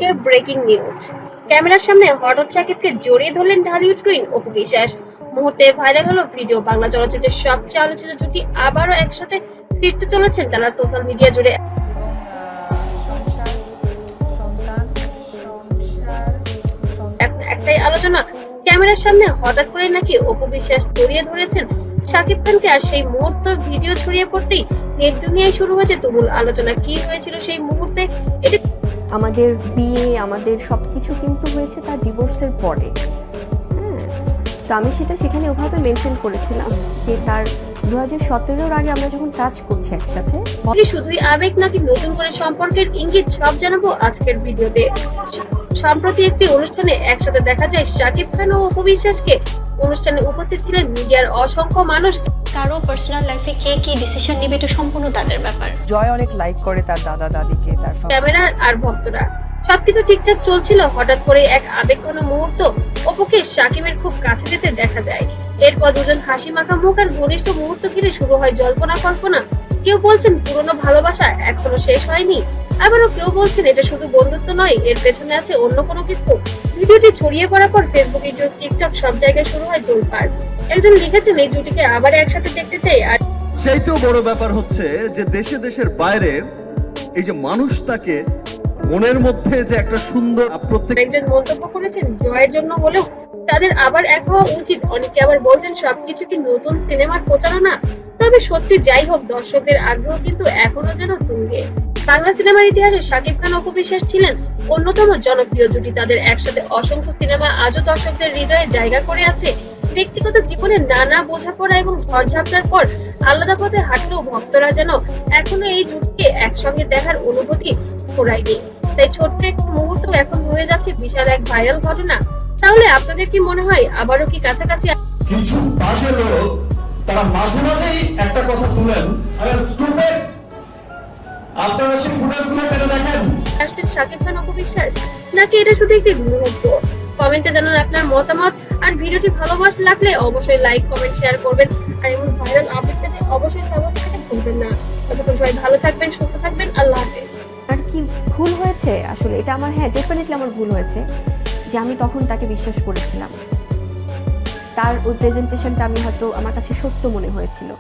আজকের breaking news. ক্যামেরার সামনে হঠাৎ শাকিবকে জড়িয়ে ধরলেন ঢালিউড কুইন অপু বিশ্বাস। মুহূর্তে ভাইরাল হলো ভিডিও। বাংলা চলচ্চিত্রের সবচেয়ে আলোচিত জুটি আবারও একসাথে ফিরতে চলেছেন তারা সোশ্যাল মিডিয়া জুড়ে। এবং সংসার সন্তান সংসার একটাই আলোচনা, ক্যামেরার সামনে হঠাৎ করে নাকি অপু বিশ্বাস জড়িয়ে ধরেছেন শাকিব খানকে। আর সেই মুহূর্ত ভিডিও ছড়িয়ে পড়তেই নেট দুনিয়ায় শুরু হয়েছে তুমুল আলোচনা। কি হয়েছিল সেই মুহূর্তে? এটা আমাদের বিয়ে, আমাদের সবকিছু কিন্তু হয়েছে তার ডিভোর্সের পরে। হ্যাঁ, তো আমি সেখানে ওভাবে মেনশন করেছিলাম যে তার 2017-এর আগে আমরা যখন কাজ করছি একসাথে। শুধুই আবেগ নাকি নতুন করে সম্পর্কের ইঙ্গিত, সব জানাবো আজকের ভিডিওতে। সম্প্রতি একটি অনুষ্ঠানে একসাথে দেখা যায় শাকিব খান ও অপু বিশ্বাসকে। অনুষ্ঠানে উপস্থিত ছিলেন মিডিয়ার অসংখ্য মানুষ। কারো পার্সোনাল লাইফে কে কি ডিসিশন নেবে এটা সম্পূর্ণ তাদের ব্যাপার। জয় অনেক লাইক করে তার দাদা দাদিকে, তার ক্যামেরা আর ভক্তরা সবকিছু ঠিকঠাক চলছিল। হঠাৎ করে এক আবেগঘন মুহূর্ত, অপুকে শাকিবের খুব কাছে যেতে দেখা যায়। এরপর দুজন হাসি মাখা মুখ আর ঘনিষ্ঠ মুহূর্ত ঘিরে শুরু হয় জল্পনা কল্পনা। কেউ বলছেন পুরনো ভালোবাসা এখনো শেষ হয়নি, আবারও কেউ বলছেন এটা শুধু বন্ধুত্ব নয়, এর পেছনে আছে অন্য কোনো কিছু। ভিডিওটি ছড়িয়ে পড়ার পর ফেসবুক, ইউটিউব, টিকটক সব জায়গায় শুরু হয় তোলপাড়। একজন লিখেছেন এই জুটিকে আবার একসাথে দেখতে চাই। আর সেইটাও বড় ব্যাপার হচ্ছে যে দেশে দেশের বাইরে এই যে মানুষ তাকে মনের মধ্যে যে একটা সুন্দর প্রত্যেক একজন মন্তব্য করেছেন জয়ের জন্য হলেও তাদের আবার এক হওয়া উচিত। অনেকে আবার বলছেন সবকিছু কি নতুন সিনেমার প্রচারণা। তবে সত্যি যাই হোক, দর্শকদের আগ্রহ কিন্তু এখনো যেন তুঙ্গে। বাংলা সিনেমার ইতিহাসে শাকিব খান অপু বিশ্বাস ছিলেন অন্যতম জনপ্রিয় জুটি। তাদের একসাথে অসংখ্য সিনেমা আজও দর্শকদের হৃদয়ে জায়গা করে আছে। ব্যক্তিগত জীবনে নানা বোঝাপড়া এবং ঝড়ঝাপটার পর আলাদা পথে হাঁটলেও ভক্তরা যেন এখনো এই জুটিকে একসঙ্গে দেখার অনুভূতি ফোরায়নি। তাই ছোট্ট একটা মুহূর্ত এখন হয়ে যাচ্ছে বিশাল এক ভাইরাল ঘটনা। তাহলে আপনাদের কি মনে হয় আবারও কি কাছাকাছি? কিছু বাজে লোক তারা মাঝে মাঝেই একটা কথা তুলেন, আরে স্টুপিড, আপনারা সেই ফুটেজগুলো কেন দেখেন? আসছেন শাকিব খান অপু বিশ্বাস, নাকি এটা শুধু একটি মুহূর্ত? কমেন্টে জানান আপনার মতামত। আর ভিডিওটি ভালো লাগলে অবশ্যই লাইক, কমেন্ট, শেয়ার করবেন। আর এমন ভাইরাল আপডেট পেতে অবশ্যই সাবস্ক্রাইব করতে ভুলবেন না। ততক্ষণ সবাই ভালো থাকবেন, সুস্থ থাকবেন। আল্লাহ হাফেজ। আর কি ভুল হয়েছে আসলে এটা আমার, হ্যাঁ ডেফিনেটলি আমার ভুল হয়েছে যে আমি তখন তাকে বিশ্বাস করেছিলাম। তার ওই প্রেজেন্টেশনটা আমি হয়তো আমার কাছে সত্য মনে হয়েছিল।